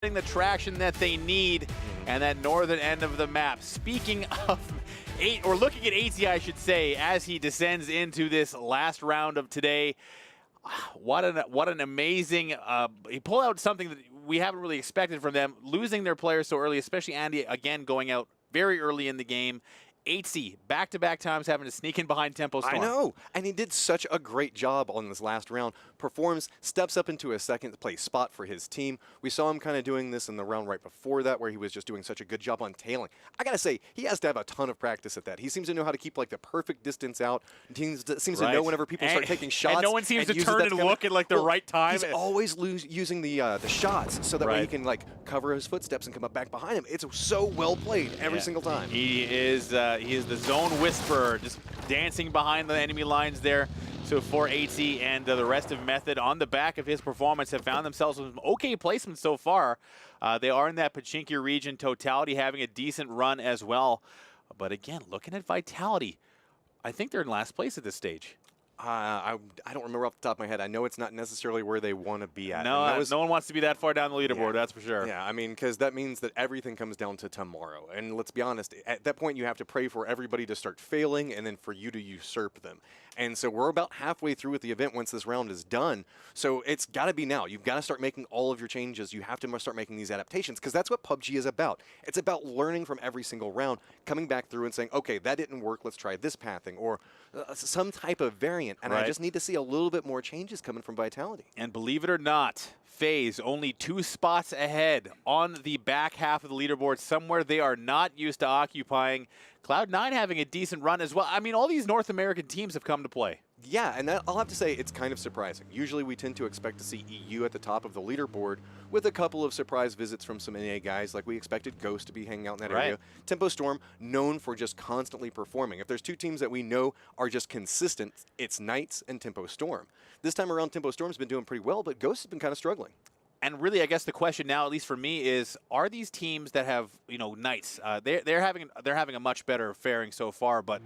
getting the traction that they need, and that northern end of the map. Speaking of looking at AT, I should say, as he descends into this last round of today. What an amazing, he pulled out something that we haven't really expected from them, losing their players so early, especially Andy, again, going out very early in the game. 8C, back-to-back times having to sneak in behind Tempo Storm. I know, and he did such a great job on this last round. Performs, steps up into a second-place spot for his team. We saw him kind of doing this in the round right before that, where he was just doing such a good job on tailing. I gotta say, he has to have a ton of practice at that. He seems to know how to keep like the perfect distance out. He seems to know whenever people start taking shots. And no one seems to turn and look at like the right time. He's always using the shots so that way he can like cover his footsteps and come up back behind him. It's so well played every single time. He is the zone whisperer, just dancing behind the enemy lines there. So for AT and the rest of Method on the back of his performance have found themselves with some okay placement so far. They are in that Pachinki region. Totality having a decent run as well. But again, looking at Vitality, I think they're in last place at this stage. I don't remember off the top of my head. I know it's not necessarily where they want to be at. No, no one wants to be that far down the leaderboard, that's for sure. Yeah, I mean, because that means that everything comes down to tomorrow. And let's be honest, at that point you have to pray for everybody to start failing and then for you to usurp them. And so we're about halfway through with the event once this round is done. So it's got to be now. You've got to start making all of your changes. You have to start making these adaptations because that's what PUBG is about. It's about learning from every single round, coming back through and saying, okay, that didn't work. Let's try this pathing or some type of variant. And I just need to see a little bit more changes coming from Vitality. And believe it or not, FaZe only 2 spots ahead on the back half of the leaderboard, somewhere they are not used to occupying. Cloud9 having a decent run as well. I mean, all these North American teams have come to play. Yeah, and I'll have to say it's kind of surprising. Usually we tend to expect to see EU at the top of the leaderboard with a couple of surprise visits from some NA guys, like we expected Ghost to be hanging out in that area. Tempo Storm, known for just constantly performing. If there's 2 teams that we know are just consistent, it's Knights and Tempo Storm. This time around, Tempo Storm's been doing pretty well, but Ghost has been kind of struggling. And really, I guess the question now, at least for me, is: are these teams that have, Knights? They're having a much better faring so far. But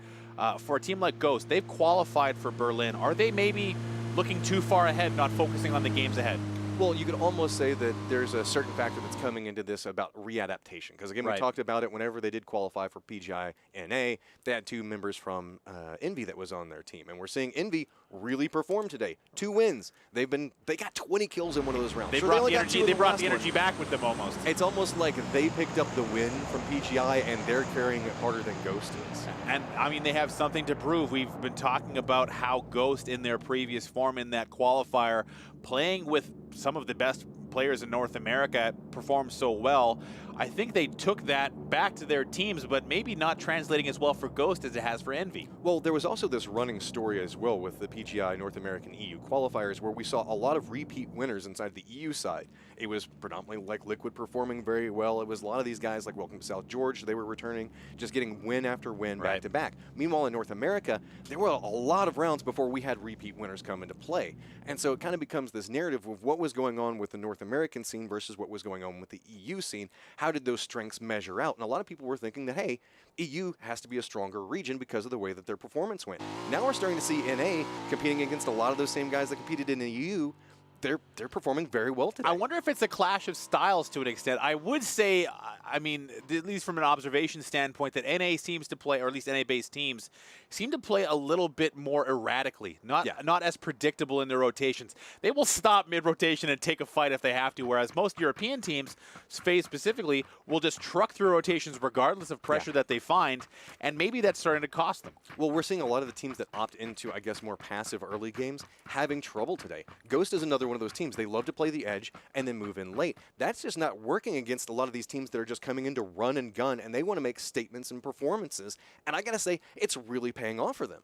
for a team like Ghost, they've qualified for Berlin. Are they maybe looking too far ahead, not focusing on the games ahead? Well, you could almost say that there's a certain factor that's coming into this about readaptation. Because again, we talked about it whenever they did qualify for PGI NA, they had 2 members from Envy that was on their team. And we're seeing Envy really perform today. 2 wins. They got 20 kills in one of those rounds. They brought the energy back with them almost. It's almost like they picked up the win from PGI and they're carrying it harder than Ghost is. And I mean, they have something to prove. We've been talking about how Ghost in their previous form in that qualifier, playing with some of the best players in North America, performed so well. I think they took that back to their teams, but maybe not translating as well for Ghost as it has for Envy. Well, there was also this running story as well with the PGI North American EU qualifiers where we saw a lot of repeat winners inside the EU side. It was predominantly like Liquid performing very well. It was a lot of these guys like Welcome to South George. They were returning, just getting win after win back to back. Meanwhile, in North America, there were a lot of rounds before we had repeat winners come into play. And so it kind of becomes this narrative of what was going on with the North American scene versus what was going on with the EU scene. How did those strengths measure out? And a lot of people were thinking that, hey, EU has to be a stronger region because of the way that their performance went. Now we're starting to see NA competing against a lot of those same guys that competed in the EU. They're performing very well today. I wonder if it's a clash of styles to an extent. I would say, I mean, at least from an observation standpoint, that NA seems to play, or at least NA-based teams, seem to play a little bit more erratically, not as predictable in their rotations. They will stop mid-rotation and take a fight if they have to, whereas most European teams, FaZe specifically, will just truck through rotations regardless of pressure that they find, and maybe that's starting to cost them. Well, we're seeing a lot of the teams that opt into, I guess, more passive early games having trouble today. Ghost is another one of those teams. They love to play the edge and then move in late. That's just not working against a lot of these teams that are just coming in to run and gun, and they want to make statements and performances. And I got to say, it's really paying off for them.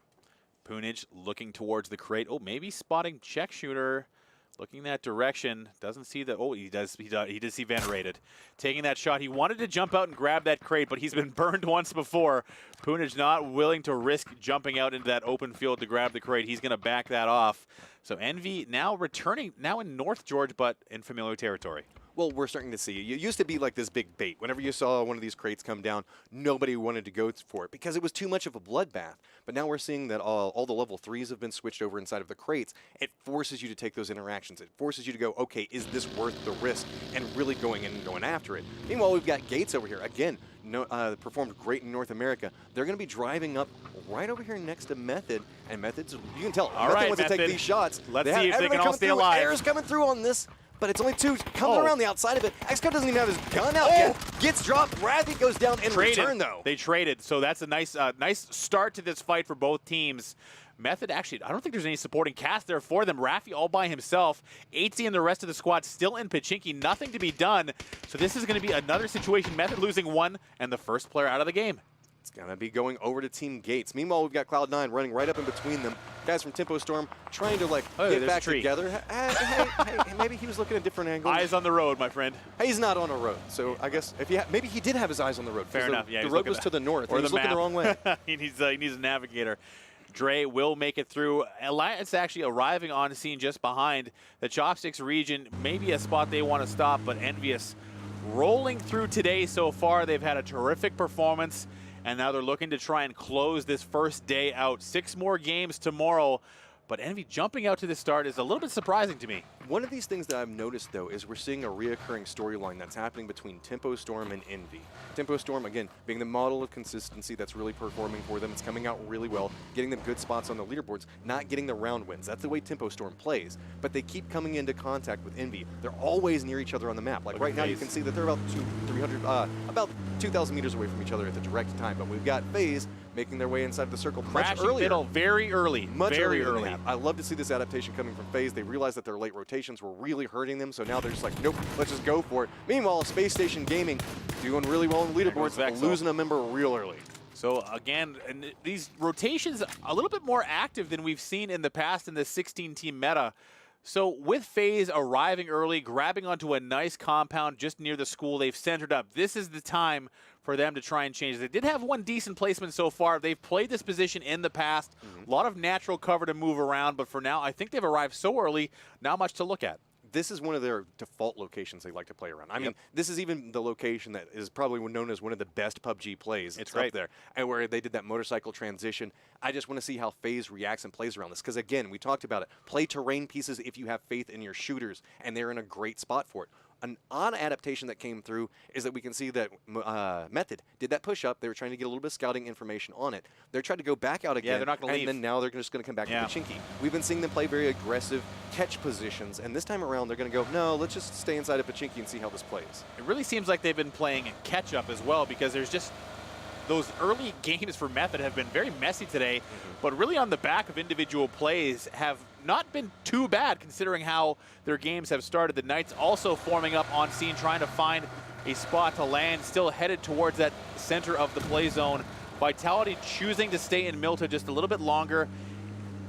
Punij looking towards the crate. Oh, maybe spotting check shooter. Looking that direction, doesn't see the, oh, he did see venerated. Taking that shot, he wanted to jump out and grab that crate, but he's been burned once before. Punij not willing to risk jumping out into that open field to grab the crate. He's going to back that off. So Envy now returning, now in North George, but in familiar territory. well, we're starting to see. It used to be like this big bait. Whenever you saw one of these crates come down, nobody wanted to go for it because it was too much of a bloodbath. But now we're seeing that all the level 3s have been switched over inside of the crates. It forces you to take those interactions. It forces you to go, okay, is this worth the risk? And really going in and going after it. Meanwhile, we've got Gates over here. Again, performed great in North America. They're going to be driving up right over here next to Method. And Method's, you can tell, Method wants to take these shots. Let's see if they can all stay alive. Air's coming through on this. But it's only 2 coming around the outside of it. XCOM doesn't even have his gun out yet. Gets dropped. Rathy goes down in return, though. They traded, so that's a nice start to this fight for both teams. Method, actually, I don't think there's any supporting cast there for them. Rafi all by himself. 80 and the rest of the squad still in Pachinki. Nothing to be done. So this is going to be another situation. Method losing 1 and the first player out of the game. It's going to be going over to Team Gates. Meanwhile, we've got Cloud9 running right up in between them. Guys from Tempo Storm trying to get back together. Hey, maybe he was looking at a different angle. Eyes on the road, my friend. Hey, he's not on a road. So I guess if maybe he did have his eyes on the road. Fair enough. Yeah, the road was to the north. Or he was looking the wrong way. he needs a navigator. Dre will make it through. Alliance actually arriving on scene just behind the Chopsticks region. Maybe a spot they want to stop, but Envious rolling through today so far. They've had a terrific performance, and now they're looking to try and close this first day out. 6 more games tomorrow, but Envy jumping out to the start is a little bit surprising to me. One of these things that I've noticed, though, is we're seeing a reoccurring storyline that's happening between Tempo Storm and Envy. Tempo Storm, again, being the model of consistency that's really performing for them. It's coming out really well, getting them good spots on the leaderboards, not getting the round wins. That's the way Tempo Storm plays. But they keep coming into contact with Envy. They're always near each other on the map. Like right now, you can see that they're about 2,000 meters away from each other at the direct time. But we've got FaZe making their way inside the circle much earlier. Middle, very early. Much early. I love to see this adaptation coming from FaZe. They realized that their late rotations were really hurting them, so now they're just like, nope, let's just go for it. Meanwhile, Space Station Gaming doing really well in the leaderboards, losing a member real early. So again, and these rotations a little bit more active than we've seen in the past in the 16-team meta. So with FaZe arriving early, grabbing onto a nice compound just near the school, they've centered up. This is the time for them to try and change. They did have one decent placement so far. They've played this position in the past. A lot of natural cover to move around, but for now, I think they've arrived so early, not much to look at. This is one of their default locations they like to play around. I mean, this is even the location that is probably known as one of the best PUBG plays. It's up there. And where they did that motorcycle transition. I just want to see how FaZe reacts and plays around this. Because again, we talked about it. Play terrain pieces if you have faith in your shooters, and they're in a great spot for it. An odd adaptation that came through is that we can see that Method did that push-up. They were trying to get a little bit of scouting information on it. They're trying to go back out again, they're not going to leave. And then now they're just going to come back to Pachinki. We've been seeing them play very aggressive catch positions, and this time around they're going to go, no, let's just stay inside of Pachinki and see how this plays. It really seems like they've been playing catch-up as well, because there's just those early games for Method have been very messy today, but really on the back of individual plays have not been too bad considering how their games have started. The Knights also forming up on scene, trying to find a spot to land, still headed towards that center of the play zone. Vitality choosing to stay in Milta just a little bit longer.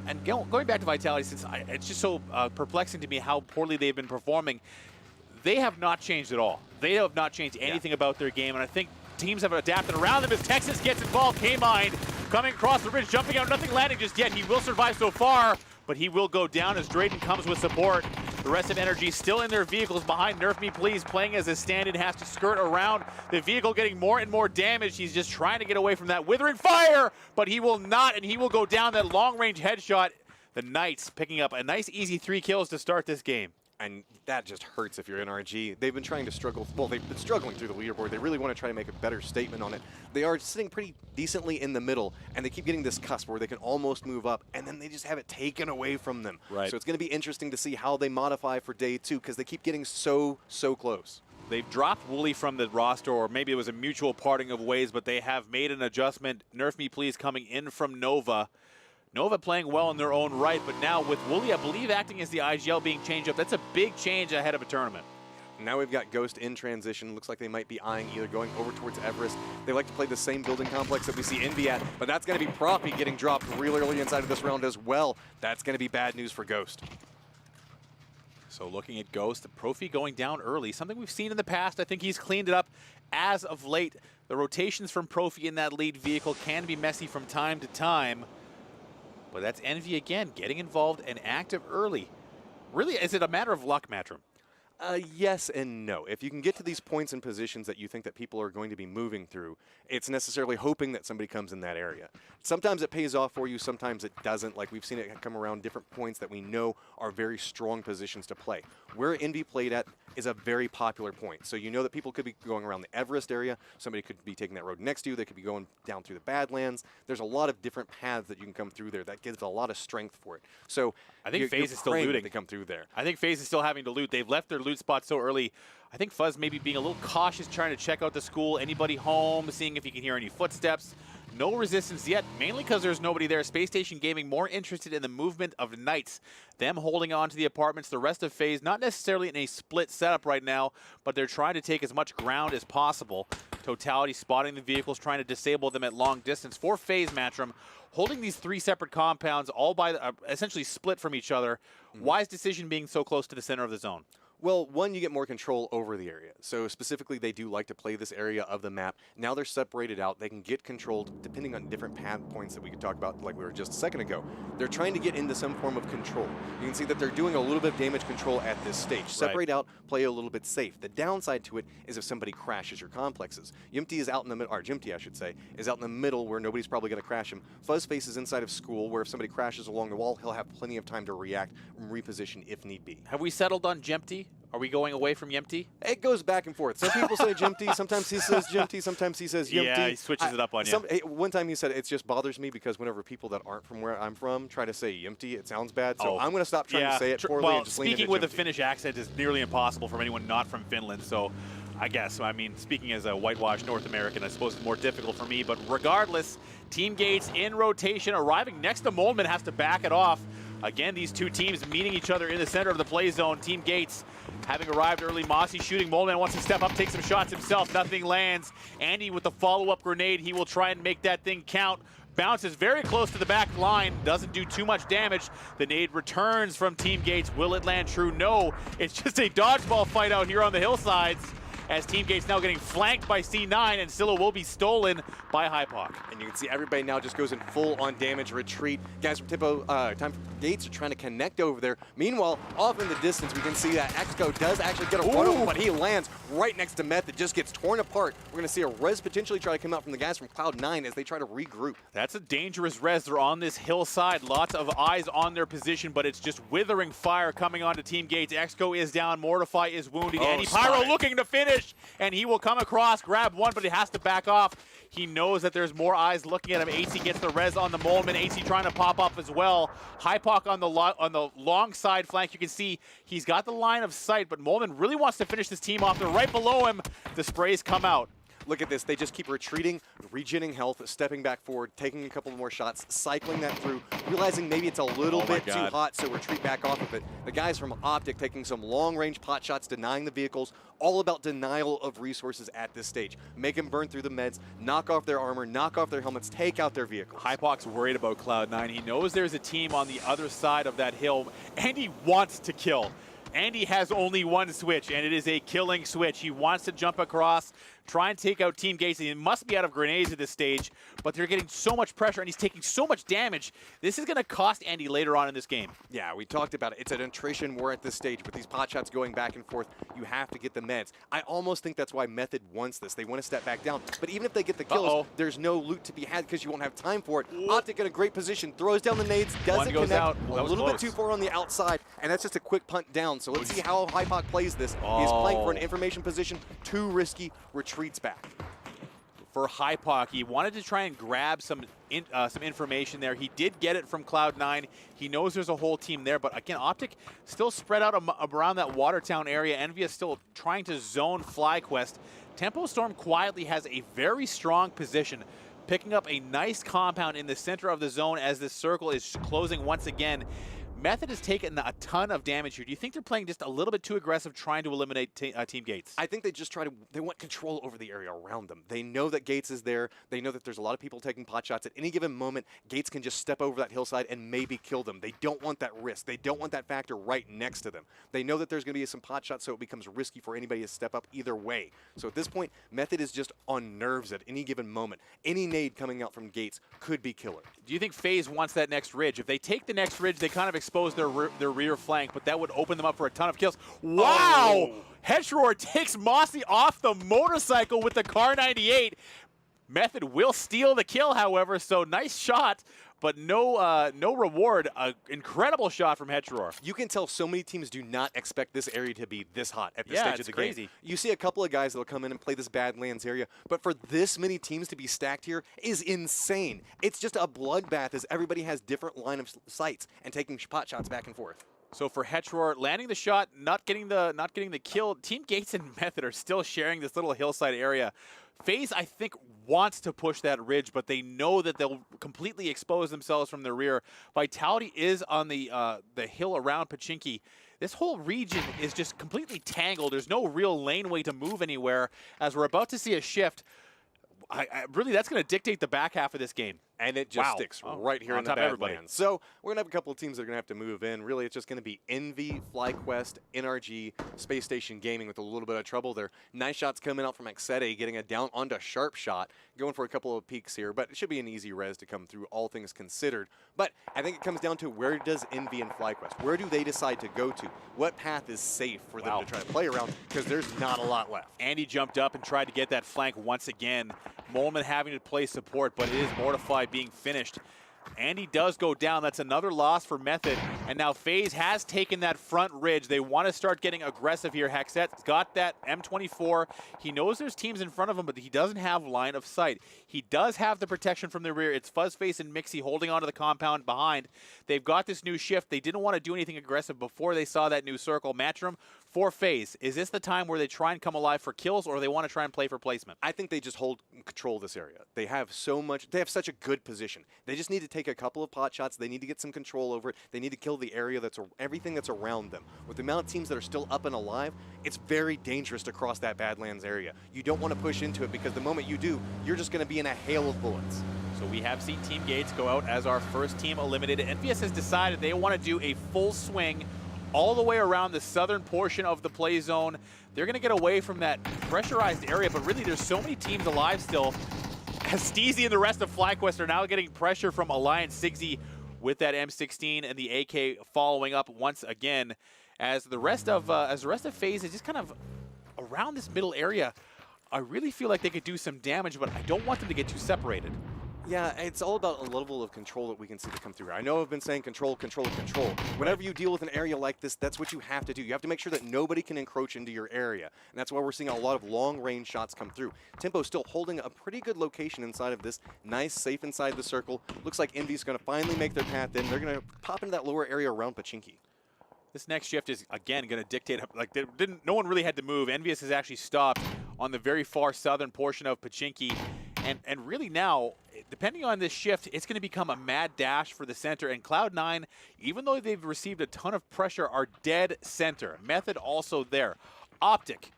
And going back to Vitality, since it's just so perplexing to me how poorly they've been performing, they have not changed at all. They have not changed anything about their game, and I think teams have adapted around them as Texas gets involved. K-Mind coming across the ridge, jumping out, nothing landing just yet. He will survive so far, but he will go down as Drayden comes with support. The rest of Energy still in their vehicles behind Nerf Me Please, playing as a stand-in, has to skirt around the vehicle, getting more and more damage. He's just trying to get away from that withering fire, but he will not, and he will go down that long-range headshot. The Knights picking up a nice, easy 3 kills to start this game. And that just hurts if you're NRG. They've been trying to struggle. Well, they've been struggling through the leaderboard. They really want to try to make a better statement on it. They are sitting pretty decently in the middle, and they keep getting this cusp where they can almost move up, and then they just have it taken away from them. Right. So it's going to be interesting to see how they modify for day 2, because they keep getting so close. They've dropped Wooly from the roster, or maybe it was a mutual parting of ways, but they have made an adjustment. Nerf Me Please coming in from Nova. Nova playing well in their own right, but now with Wooly, I believe, acting as the IGL being changed up. That's a big change ahead of a tournament. Now we've got Ghost in transition. Looks like they might be eyeing either going over towards Everest. They like to play the same building complex that we see Envy at, but that's going to be Profi getting dropped real early inside of this round as well. That's going to be bad news for Ghost. So looking at Ghost, Profi going down early, something we've seen in the past. I think he's cleaned it up as of late. The rotations from Profi in that lead vehicle can be messy from time to time. But that's Envy again, getting involved and active early. Really, is it a matter of luck, Matrim? Yes and no. If you can get to these points and positions that you think that people are going to be moving through, it's necessarily hoping that somebody comes in that area. Sometimes it pays off for you, sometimes it doesn't. Like we've seen it come around different points that we know are very strong positions to play. Where Envy played at is a very popular point. So you know that people could be going around the Everest area, somebody could be taking that road next to you, they could be going down through the Badlands. There's a lot of different paths that you can come through there that gives a lot of strength for it. So I think FaZe is still looting. They come through there. I think FaZe is still having to loot. They've left their loot spot so early. I think Fuzz maybe being a little cautious, trying to check out the school, anybody home, seeing if he can hear any footsteps. No resistance yet, mainly because there's nobody there. Space Station Gaming more interested in the movement of Knights, them holding on to the apartments. The rest of FaZe not necessarily in a split setup right now, but they're trying to take as much ground as possible. Totality spotting the vehicles, trying to disable them at long distance. For FaZe, Matchroom, holding these 3 separate compounds, all by essentially split from each other. Wise decision being so close to the center of the zone. Well, one, you get more control over the area. So specifically, they do like to play this area of the map. Now they're separated out. They can get controlled depending on different path points that we could talk about like we were just a second ago. They're trying to get into some form of control. You can see that they're doing a little bit of damage control at this stage. Separate out, play a little bit safe. The downside to it is if somebody crashes your complexes. Yimty is out in the middle, or Jimty I should say, is out in the middle where nobody's probably going to crash him. Fuzzface is inside of school where if somebody crashes along the wall, he'll have plenty of time to react and reposition if need be. Have we settled on Jempty? Are we going away from Yempty? It goes back and forth. Some people say Jempty, sometimes he says Jempty, sometimes he says Yempty. Yeah, he switches it up on you. One time he said it just bothers me because whenever people that aren't from where I'm from try to say Yempty, it sounds bad. So I'm going to stop trying to say it poorly and just lean into speaking with Jempty. a Finnish accent is nearly impossible from anyone not from Finland. So I guess, I mean, speaking as a whitewashed North American, I suppose it's more difficult for me. But regardless, Team Gates in rotation, arriving next to Moldman, has to back it off. Again, these two teams meeting each other in the center of the play zone. Team Gates having arrived early. Mossy shooting. Moldman wants to step up, take some shots himself. Nothing lands. Andy with the follow-up grenade. He will try and make that thing count. Bounces very close to the back line. Doesn't do too much damage. The nade returns from Team Gates. Will it land true? No. It's just a dodgeball fight out here on the hillsides, as Team Gates now getting flanked by C9, and Scylla will be stolen by Hypoc. And you can see everybody now just goes in full-on damage retreat. Guys from Time for Gates are trying to connect over there. Meanwhile, off in the distance, we can see that Exco does actually get a run over, but he lands right next to Method, just gets torn apart. We're going to see a res potentially try to come out from the guys from Cloud9 as they try to regroup. That's a dangerous res. They're on this hillside. Lots of eyes on their position, but it's just withering fire coming onto Team Gates. Exco is down. Mortify is wounded. Andy Pyro looking to finish, and he will come across, grab one, but he has to back off. He knows that there's more eyes looking at him. AC gets the res on the Moldman. AC trying to pop up as well. Hypoc on the long side flank. You can see he's got the line of sight, but Moldman really wants to finish this team off. They're right below him. The sprays come out. Look at this. They just keep retreating, regenerating health, stepping back forward, taking a couple more shots, cycling that through, realizing maybe it's a little bit too hot, so retreat back off of it. The guys from Optic taking some long-range pot shots, denying the vehicles, all about denial of resources at this stage. Make them burn through the meds, knock off their armor, knock off their helmets, take out their vehicles. Hypoc's worried about Cloud9. He knows there's a team on the other side of that hill, and he wants to kill. Andy has only one switch, and it is a killing switch. He wants to jump across, try and take out Team Gates. He must be out of grenades at this stage, but they're getting so much pressure, and he's taking so much damage. This is going to cost Andy later on in this game. Yeah, we talked about it. It's an attrition war at this stage. With these pot shots going back and forth, you have to get the meds. I almost think that's why Method wants this. They want to step back down. But even if they get the kills, there's no loot to be had because you won't have time for it. Optic in a great position, throws down the nades, doesn't connect. Out. A little bit too far on the outside, and that's just a quick punt down. So let's see how Hypoc plays this. He's playing for an information position, too risky, retreats back. For Hypoc, he wanted to try and grab some information there. He did get it from Cloud9. He knows there's a whole team there, but again, Optic still spread out around that Watertown area. Envious still trying to zone FlyQuest. Tempo Storm quietly has a very strong position, picking up a nice compound in the center of the zone as this circle is closing once again. Method has taken a ton of damage here. Do you think they're playing just a little bit too aggressive, trying to eliminate Team Gates? I think they just they want control over the area around them. They know that Gates is there. They know that there's a lot of people taking pot shots. At any given moment, Gates can just step over that hillside and maybe kill them. They don't want that risk. They don't want that factor right next to them. They know that there's going to be some pot shots, so it becomes risky for anybody to step up either way. So at this point, Method is just on nerves at any given moment. Any nade coming out from Gates could be killer. Do you think FaZe wants that next ridge? If they take the next ridge, they kind of expose their rear flank, but that would open them up for a ton of kills. Wow! Oh. Hedgeroar takes Mossy off the motorcycle with the Car 98. Method will steal the kill, however, so nice shot, but no reward. Incredible shot from Hedgeroar. You can tell so many teams do not expect this area to be this hot at this Yeah, stage of the crazy. game. You see a couple of guys that will come in and play this Badlands area, but for this many teams to be stacked here is insane. It's just a bloodbath as everybody has different line of sights and taking pot shots back and forth. So for Hedgeroar, landing the shot, not getting the kill. Team Gates and Method are still sharing this little hillside area. FaZe, I think, wants to push that ridge, but they know that they'll completely expose themselves from the rear. Vitality is on the hill around Pachinki. This whole region is just completely tangled. There's no real laneway to move anywhere. As we're about to see a shift, really, that's going to dictate the back half of this game. And it just sticks right here in the Badlands. So we're going to have a couple of teams that are going to have to move in. Really, it's just going to be Envy, FlyQuest, NRG, Space Station Gaming with a little bit of trouble there. Nice shots coming out from Exete, getting a down onto Sharp Shot, going for a couple of peaks here. But it should be an easy res to come through, all things considered. But I think it comes down to where does Envy and FlyQuest, where do they decide to go to? What path is safe for them to try to play around? Because there's not a lot left. Andy jumped up and tried to get that flank once again. Molman having to play support, but it is Mortified being finished. Andy does go down. That's another loss for Method. And now FaZe has taken that front ridge. They want to start getting aggressive here. Hexet's got that M24. He knows there's teams in front of him, but he doesn't have line of sight. He does have the protection from the rear. It's Fuzzface and Mixie holding onto the compound behind. They've got this new shift. They didn't want to do anything aggressive before they saw that new circle. Matchroom for FaZe. Is this the time where they try and come alive for kills, or they want to try and play for placement? I think they just hold control of this area. They have so much, they have such a good position. They just need to take a couple of pot shots. They need to get some control over it. They need to kill the area that's everything that's around them. With the amount of teams that are still up and alive, it's very dangerous to cross that Badlands area. You don't want to push into it because the moment you do, you're just going to be in a hail of bullets. So we have seen Team Gates go out as our first team eliminated. NVS has decided they want to do a full swing all the way around the southern portion of the play zone. They're going to get away from that pressurized area, but really there's so many teams alive still. Steezy and the rest of FlyQuest are now getting pressure from Alliance Sigsy with that M16 and the AK following up once again. As the rest of FaZe is just kind of around this middle area. I really feel like they could do some damage, but I don't want them to get too separated. Yeah, it's all about a level of control that we can see to come through. I know I've been saying control, control, control. Whenever you deal with an area like this, that's what you have to do. You have to make sure that nobody can encroach into your area. And that's why we're seeing a lot of long-range shots come through. Tempo still holding a pretty good location inside of this. Nice, safe inside the circle. Looks like Envy's going to finally make their path in. They're going to pop into that lower area around Pachinki. This next shift is, again, going to dictate, like, no one really had to move. Envious has actually stopped on the very far southern portion of Pachinki. And really now, depending on this shift, it's going to become a mad dash for the center. And Cloud9, even though they've received a ton of pressure, are dead center. Method also there. Optic,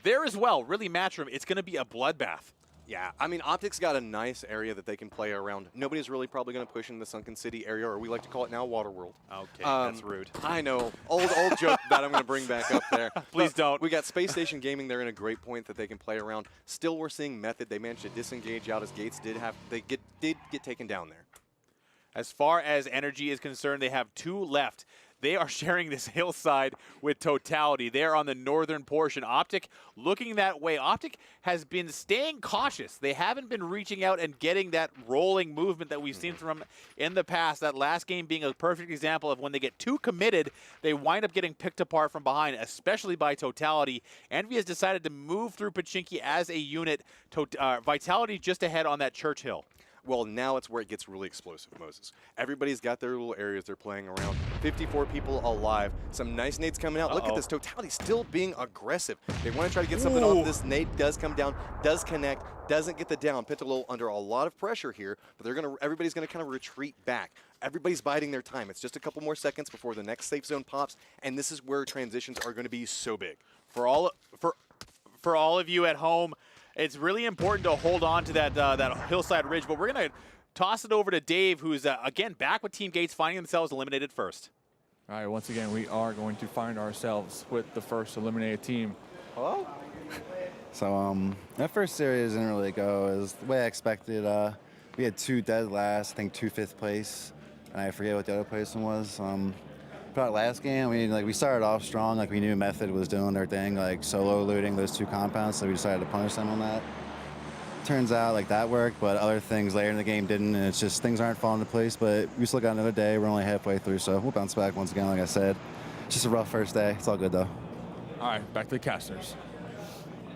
there as well. Really, Matchroom, it's going to be a bloodbath. Yeah, I mean, Optic's got a nice area that they can play around. Nobody's really probably going to push in the Sunken City area, or we like to call it now Waterworld. Okay, that's rude. I know. Old joke that I'm going to bring back up there. Please don't. We got Space Station Gaming. They're in a great point that they can play around. Still, we're seeing Method. They managed to disengage out as Gates did get taken down there. As far as energy is concerned, they have 2 left. They are sharing this hillside with Totality. They're on the northern portion. Optic looking that way. Optic has been staying cautious. They haven't been reaching out and getting that rolling movement that we've seen from in the past. That last game being a perfect example of when they get too committed, they wind up getting picked apart from behind, especially by Totality. Envy has decided to move through Pachinki as a unit. Vitality just ahead on that Church Hill. Well, now it's where it gets really explosive, Moses. Everybody's got their little areas they're playing around. 54 people alive. Some nice nades coming out. Look at this. Totality still being aggressive. They want to try to get something off. This nade does come down, does connect, doesn't get the down. Pitalo under a lot of pressure here, but everybody's going to kind of retreat back. Everybody's biding their time. It's just a couple more seconds before the next safe zone pops, and this is where transitions are going to be so big. For all of you at home, it's really important to hold on to that hillside ridge, but we're going to toss it over to Dave, who's, again, back with Team Gates, finding themselves eliminated first. All right, once again, we are going to find ourselves with the first eliminated team. Hello? So, that first series didn't really go as the way I expected. We had 2 dead last, I think 2 fifth place, and I forget what the other place one was. about last game, we started off strong. Like, we knew Method was doing their thing, like solo looting those 2 compounds, so we decided to punish them on that. Turns out like that worked, but other things later in the game didn't, and it's just things aren't falling into place. But we still got another day. We're only halfway through, so we'll bounce back once again. Like I said, it's just a rough first day. It's all good though. All right, back to the casters.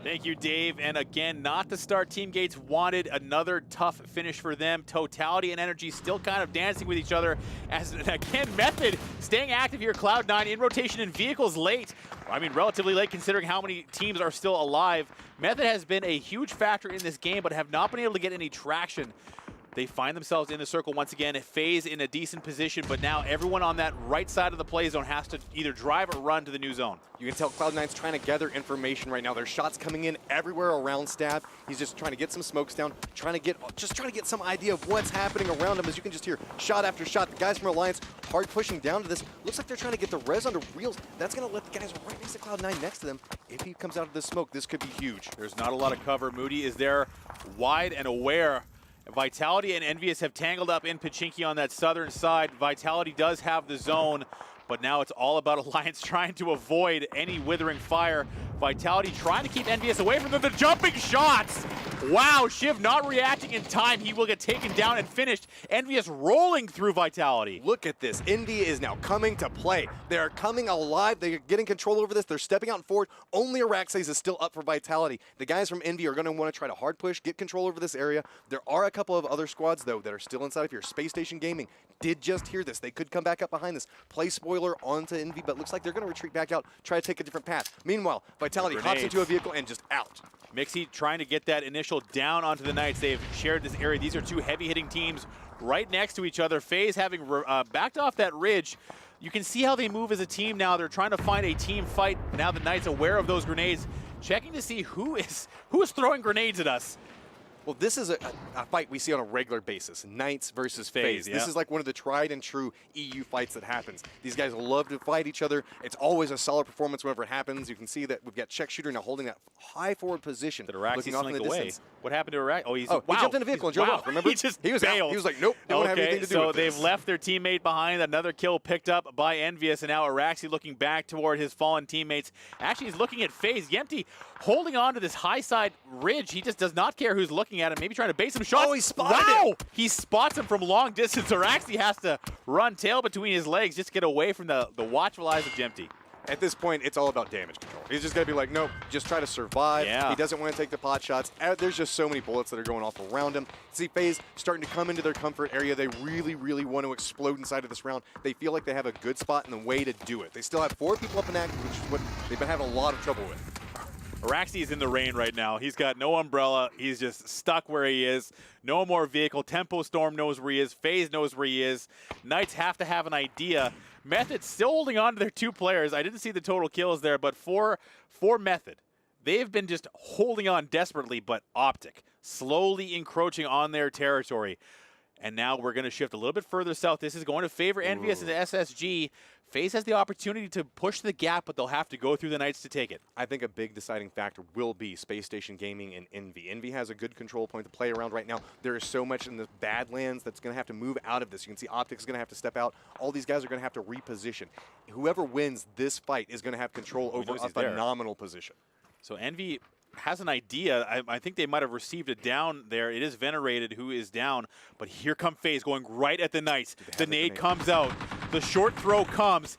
Thank you, Dave. And again, not the start Team Gates wanted. Another tough finish for them. Totality and Energy still kind of dancing with each other. As again, Method staying active here. Cloud9 in rotation in vehicles late. I mean, relatively late considering how many teams are still alive. Method has been a huge factor in this game, but have not been able to get any traction. They find themselves in the circle once again. FaZe in a decent position, but now everyone on that right side of the play zone has to either drive or run to the new zone. You can tell Cloud9's trying to gather information right now. There's shots coming in everywhere around Stab. He's just trying to get some smokes down, trying to get some idea of what's happening around him. As you can just hear shot after shot. The guys from Alliance hard pushing down to this. Looks like they're trying to get the res under reels. That's going to let the guys right next to Cloud9 next to them. If he comes out of the smoke, this could be huge. There's not a lot of cover. Moody is there wide and aware. Vitality and Envious have tangled up in Pachinki on that southern side. Vitality does have the zone, but now it's all about Alliance trying to avoid any withering fire. Vitality trying to keep Envious away from them. The jumping shots! Wow, Shiv not reacting in time. He will get taken down and finished. Envious rolling through Vitality. Look at this. Envy is now coming to play. They are coming alive. They are getting control over this. They're stepping out forward. Only Araxes is still up for Vitality. The guys from Envy are going to want to try to hard push, get control over this area. There are a couple of other squads, though, that are still inside of here. Space Station Gaming did just hear this. They could come back up behind this. Play spoiler onto Envy, but looks like they're going to retreat back out, try to take a different path. Meanwhile, Vitality hops into a vehicle and just out. Mixie trying to get that initial down onto the Knights. They've shared this area. These are 2 heavy-hitting teams right next to each other. FaZe having backed off that ridge. You can see how they move as a team now. They're trying to find a team fight. Now the Knights aware of those grenades, checking to see who is throwing grenades at us. Well, this is a fight we see on a regular basis. Knights versus FaZe. Yeah. This is like one of the tried and true EU fights that happens. These guys love to fight each other. It's always a solid performance whenever it happens. You can see that we've got Check Shooter now holding that high forward position. Did Araxi looking off in the slink away? distance. What happened to Araxi? Oh, he jumped in a vehicle and drove off. Remember? He just was bailed. out. He was like, nope, don't have anything to do with this. So they've left their teammate behind. Another kill picked up by Envious, and now Araxi looking back toward his fallen teammates. Actually, he's looking at FaZe. Yempty holding on to this high side ridge. He just does not care who's looking at him. Maybe trying to base some shots. Oh, he spotted him. He spots him from long distance. Araxi has to run tail between his legs just to get away from the watchful eyes of Yempty. At this point, it's all about damage control. He's just going to be like, nope, just try to survive. Yeah. He doesn't want to take the pot shots. There's just so many bullets that are going off around him. See FaZe starting to come into their comfort area. They really, really want to explode inside of this round. They feel like they have a good spot and the way to do it. They still have 4 people up in active, which is what they've been having a lot of trouble with. Araxi is in the rain right now. He's got no umbrella. He's just stuck where he is. No more vehicle. Tempo Storm knows where he is. FaZe knows where he is. Knights have to have an idea. Method still holding on to their 2 players. I didn't see the total kills there, but for Method, they've been just holding on desperately, but Optic slowly encroaching on their territory. And now we're going to shift a little bit further south. This is going to favor Envious and SSG. FaZe has the opportunity to push the gap, but they'll have to go through the Knights to take it. I think a big deciding factor will be Space Station Gaming and Envy. Envy has a good control point to play around right now. There is so much in the Badlands that's going to have to move out of this. You can see Optic's going to have to step out. All these guys are going to have to reposition. Whoever wins this fight is going to have control over a phenomenal position. So Envy has an idea. I think they might have received it down there. It is Venerated who is down, but here come FaZe going right at the Knights. The nade comes out. The short throw comes.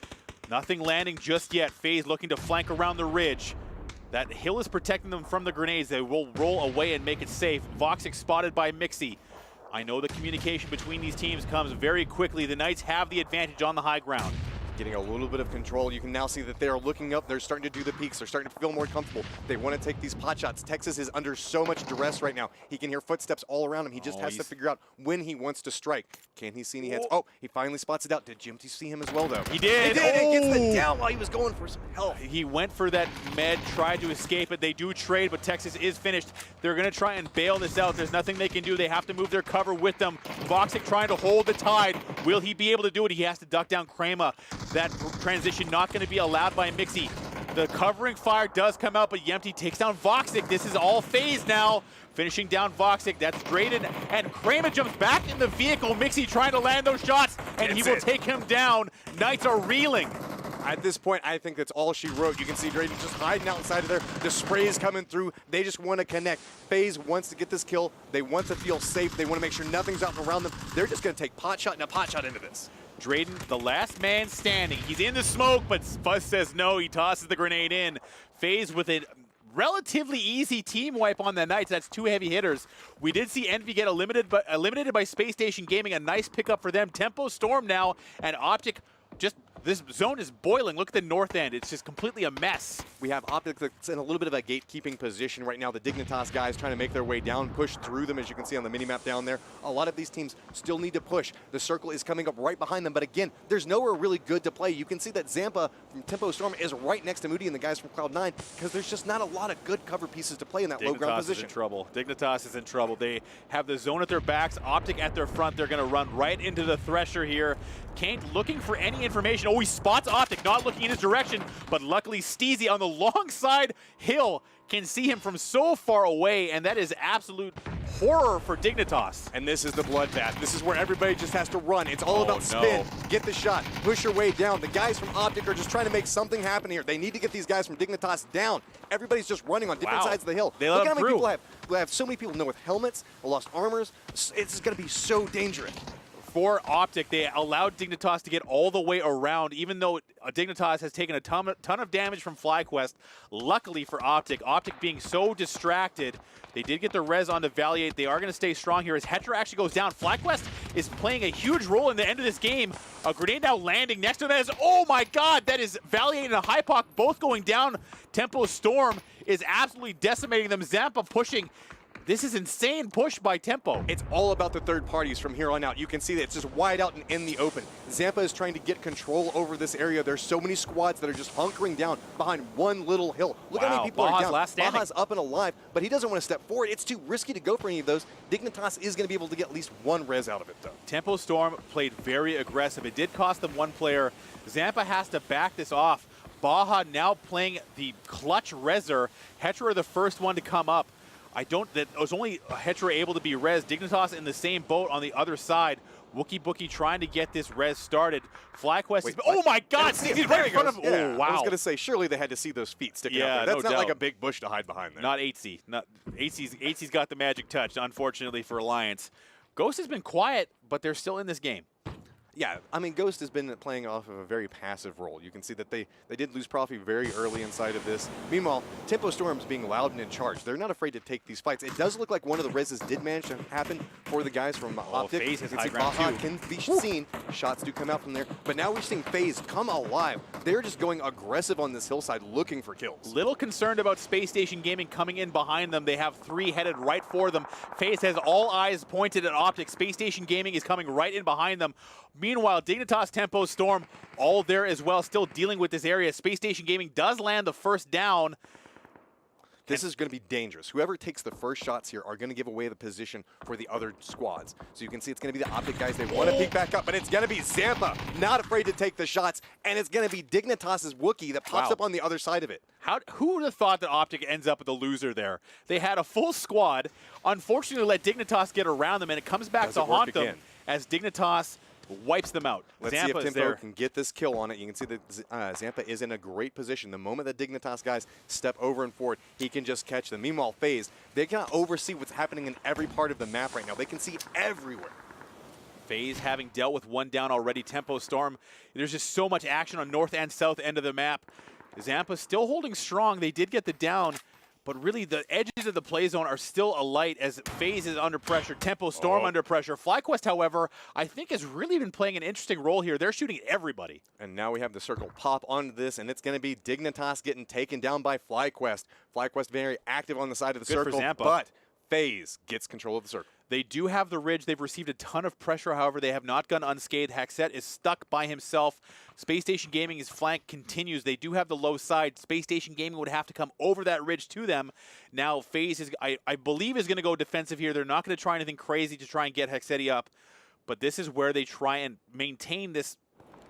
Nothing landing just yet. FaZe looking to flank around the ridge. That hill is protecting them from the grenades. They will roll away and make it safe. Voxic spotted by Mixie. I know the communication between these teams comes very quickly. The Knights have the advantage on the high ground. Getting a little bit of control. You can now see that they are looking up. They're starting to do the peaks. They're starting to feel more comfortable. They want to take these pot shots. Texas is under so much duress right now. He can hear footsteps all around him. He just has to figure out when he wants to strike. Can he see any hits? Oh, he finally spots it out. Did Jimty see him as well, though? He did. He did. He gets the down while he was going for some help. He went for that med, tried to escape it. They do trade, but Texas is finished. They're going to try and bail this out. There's nothing they can do. They have to move their cover with them. Voxic trying to hold the tide. Will he be able to do it? He has to duck down Krema. That transition not going to be allowed by Mixie. The covering fire does come out, but Yempty takes down Voxic. This is all FaZe now. Finishing down Voxic. That's Drayden. And Kramer jumps back in the vehicle. Mixie trying to land those shots, and he will take him down. Knights are reeling. At this point, I think that's all she wrote. You can see Drayden just hiding outside of there. The spray is coming through. They just want to connect. FaZe wants to get this kill. They want to feel safe. They want to make sure nothing's out around them. They're just going to take pot shot and a pot shot into this. Drayden, the last man standing. He's in the smoke, but Fuzz says no. He tosses the grenade in. FaZe with a relatively easy team wipe on the Knights. That's 2 heavy hitters. We did see Envy get eliminated by Space Station Gaming. A nice pickup for them. Tempo Storm now, and Optic just... This zone is boiling. Look at the north end. It's just completely a mess. We have Optic that's in a little bit of a gatekeeping position right now. The Dignitas guys trying to make their way down, push through them, as you can see on the minimap down there. A lot of these teams still need to push. The circle is coming up right behind them, but again, there's nowhere really good to play. You can see that Zampa from Tempo Storm is right next to Moody and the guys from Cloud9 because there's just not a lot of good cover pieces to play in that low ground position. Dignitas is in trouble. Dignitas is in trouble. They have the zone at their backs, Optic at their front. They're going to run right into the Thresher here. Kaint looking for any information. Oh, he spots Optic, not looking in his direction, but luckily Steezy on the long side hill can see him from so far away, and that is absolute horror for Dignitas. And this is the bloodbath. This is where everybody just has to run. It's all about spin. Get the shot. Push your way down. The guys from Optic are just trying to make something happen here. They need to get these guys from Dignitas down. Everybody's just running on different sides of the hill. They Look let how them many through. people we have so many people with helmets, lost armors. It's going to be so dangerous. For Optic, they allowed Dignitas to get all the way around, even though Dignitas has taken a ton of damage from FlyQuest. Luckily for Optic, Optic being so distracted, they did get the res onto Valiate. They are going to stay strong here as Hetra actually goes down. FlyQuest is playing a huge role in the end of this game. A grenade now landing next to them. Oh my god, that is Valiate and a Hypoc both going down. Tempo Storm is absolutely decimating them. Zampa pushing. This is insane push by Tempo. It's all about the third parties from here on out. You can see that it's just wide out and in the open. Zampa is trying to get control over this area. There's so many squads that are just hunkering down behind one little hill. Look how many people are down. Last standing. Baja's up and alive, but he doesn't want to step forward. It's too risky to go for any of those. Dignitas is going to be able to get at least one res out of it, though. Tempo Storm played very aggressive. It did cost them one player. Zampa has to back this off. Baja now playing the clutch reser. Hetra the first one to come up. That was only Hetra able to be res. Dignitas in the same boat on the other side. Wookie Bookie trying to get this res started. FlyQuest is, oh my god, he's right in front of him. Yeah, oh, wow. I was going to say, surely they had to see those feet sticking out there. That's not like a big bush to hide behind there. Not 8C. Not 8C's got the magic touch, unfortunately for Alliance. Ghost has been quiet, but they're still in this game. Yeah, I mean, Ghost has been playing off of a very passive role. You can see that they did lose Profi very early inside of this. Meanwhile, Tempo Storm's being loud and in charge. They're not afraid to take these fights. It does look like one of the reses did manage to happen for the guys from Optic. FaZe has high see ground Baja too. can be seen. Shots do come out from there. But now we're seeing FaZe come alive. They're just going aggressive on this hillside looking for kills. Little concerned about Space Station Gaming coming in behind them. They have 3 headed right for them. FaZe has all eyes pointed at Optic. Space Station Gaming is coming right in behind them. Meanwhile, Dignitas, Tempo, Storm, all there as well, still dealing with this area. Space Station Gaming does land the first down. This is going to be dangerous. Whoever takes the first shots here are going to give away the position for the other squads. So you can see it's going to be the Optic guys. They want to peek back up, but it's going to be Zampa, not afraid to take the shots, and it's going to be Dignitas' Wookie that pops up on the other side of it. Who would have thought that Optic ends up with a loser there? They had a full squad. Unfortunately, let Dignitas get around them, and it comes back to haunt them as Dignitas wipes them out. Let's see if Tempo can get this kill on it. You can see that Zampa is in a great position. The moment that Dignitas guys step over and forward, he can just catch them. Meanwhile, FaZe, they cannot oversee what's happening in every part of the map right now. They can see everywhere. FaZe having dealt with one down already. Tempo Storm, there's just so much action on north and south end of the map. Zampa still holding strong. They did get the down, but really the edges of the play zone are still alight as FaZe is under pressure. Tempo Storm under pressure. FlyQuest, however, I think has really been playing an interesting role here. They're shooting everybody. And now we have the circle pop onto this, and it's going to be Dignitas getting taken down by FlyQuest. FlyQuest very active on the side of the circle, but FaZe gets control of the circle. They do have the ridge. They've received a ton of pressure. However, they have not gone unscathed. Hexet is stuck by himself. Space Station Gaming's flank continues. They do have the low side. Space Station Gaming would have to come over that ridge to them. Now, FaZe, is, I believe, is going to go defensive here. They're not going to try anything crazy to try and get Hexeti up. But this is where they try and maintain this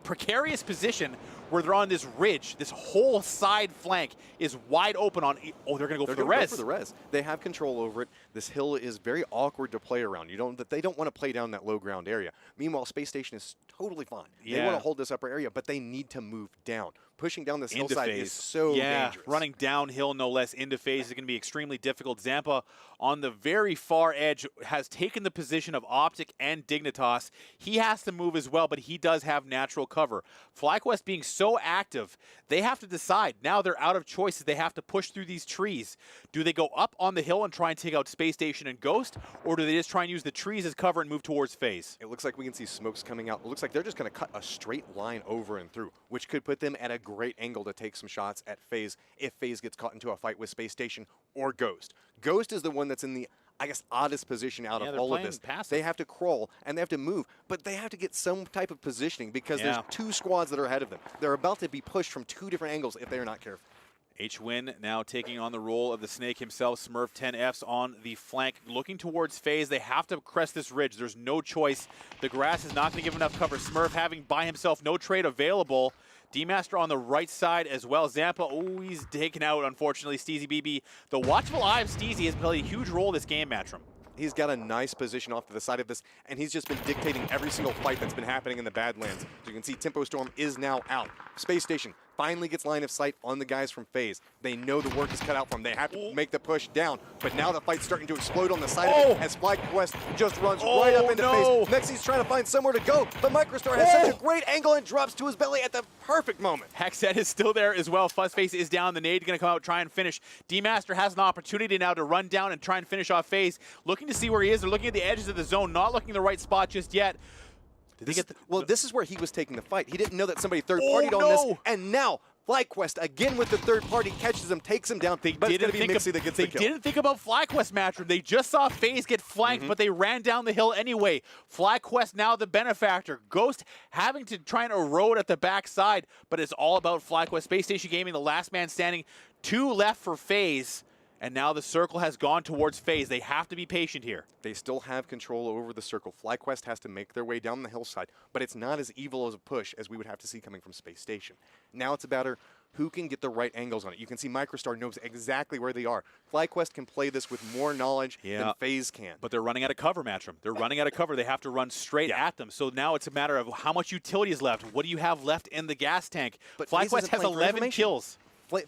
precarious position where they're on this ridge. This whole side flank is wide open on. Oh, they're going to go for the res. Go for the res. They have control over it. This hill is very awkward to play around. They don't want to play down that low ground area. Meanwhile, Space Station is totally fine. They want to hold this upper area, but they need to move down. Pushing down this hillside is so dangerous. Running downhill, no less, into phase is going to be extremely difficult. Zampa on the very far edge has taken the position of Optic and Dignitas. He has to move as well, but he does have natural cover. FlyQuest being so active, they have to decide. Now they're out of choices. They have to push through these trees. Do they go up on the hill and try and take out Space Station and Ghost, or do they just try and use the trees as cover and move towards phase? It looks like we can see smokes coming out. It looks like they're just going to cut a straight line over and through, which could put them at a great angle to take some shots at phase if phase gets caught into a fight with Space Station or Ghost. Ghost is the one that's in the, I guess, oddest position out of all of this. Passive. They have to crawl and they have to move, but they have to get some type of positioning because there's 2 squads that are ahead of them. They're about to be pushed from 2 different angles if they're not careful. H-Win now taking on the role of the Snake himself. Smurf 10Fs on the flank, looking towards phase. They have to crest this ridge. There's no choice. The grass is not going to give enough cover. Smurf having by himself no trade available. D-Master on the right side as well. Zampa, oh, he's taken out, unfortunately. Steezy BB. The watchful eye of Steezy has played a huge role in this game, Matchroom. He's got a nice position off to the side of this, and he's just been dictating every single fight that's been happening in the Badlands. So you can see Tempo Storm is now out. Space Station finally gets line of sight on the guys from phase. They know the work is cut out for them. They have to make the push down, but now the fight's starting to explode on the side of it as FlyQuest just runs right up into phase. Mexy's trying to find somewhere to go, but Microstar has such a great angle and drops to his belly at the perfect moment. Hexet is still there as well. Fuzzface is down. The nade going to come out, try and finish. D-Master has an opportunity now to run down and try and finish off phase. Looking to see where he is. They're looking at the edges of the zone, not looking in the right spot just yet. This is where he was taking the fight. He didn't know that somebody third-partied on this, and now FlyQuest, again with the third party, catches him, takes him down, but it's going to be Mixy that gets the kill. They didn't think about FlyQuest, Matchroom. They just saw FaZe get flanked, but they ran down the hill anyway. FlyQuest now the benefactor. Ghost having to try and erode at the backside, but it's all about FlyQuest. Space Station Gaming, the last man standing. 2 left for FaZe. And now the circle has gone towards phase. They have to be patient here. They still have control over the circle. FlyQuest has to make their way down the hillside, but it's not as evil as a push as we would have to see coming from Space Station. Now it's about who can get the right angles on it. You can see Microstar knows exactly where they are. FlyQuest can play this with more knowledge than FaZe can. But they're running out of cover, Matchroom. They're running out of cover. They have to run straight at them. So now it's a matter of how much utility is left. What do you have left in the gas tank? But FlyQuest has 11 kills.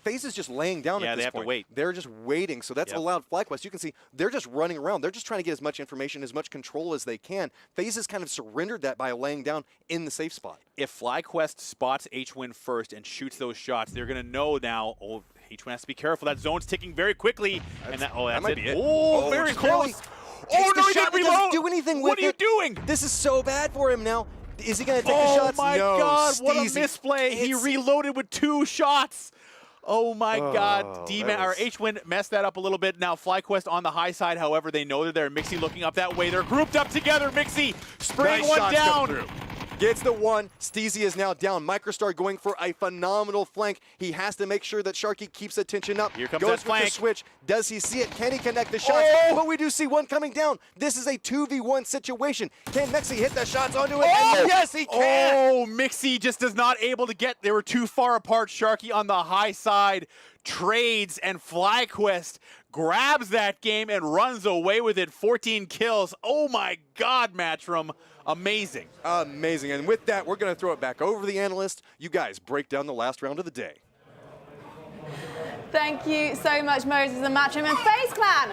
FaZe is just laying down at this point. They have to wait. They're just waiting, so that's allowed FlyQuest. You can see they're just running around. They're just trying to get as much information, as much control as they can. FaZe has kind of surrendered that by laying down in the safe spot. If FlyQuest spots H-Win first and shoots those shots, they're going to know now, H-Win has to be careful. That zone's ticking very quickly. That's that might be it. Oh, very close. Oh, no, he didn't reload. Doesn't do anything with What are you doing? This is so bad for him now. Is he going to take the shots? Oh, my God. What a misplay. He It's reloaded with 2 shots. Oh my God, H-Win messed that up a little bit. Now FlyQuest on the high side, however, they know they're there. Mixy looking up that way. They're grouped up together. Mixy spraying one down. Gets the one. Steezy is now down. Microstar going for a phenomenal flank. He has to make sure that Sharky keeps the tension up. Here comes Goes that with flank. the switch. Does he see it? Can he connect the shots? But we do see one coming down. This is a 2v1 situation. Can Mixy hit the shots onto it? And yes, he can. Oh, Mixy just is not able to get. They were too far apart. Sharky on the high side trades, and FlyQuest grabs that game and runs away with it. 14 kills. Oh my God, Matchroom. Amazing. Amazing. And with that, we're going to throw it back over to the analyst. You guys break down the last round of the day. Thank you so much, Moses and Matchroom and FaZe Clan.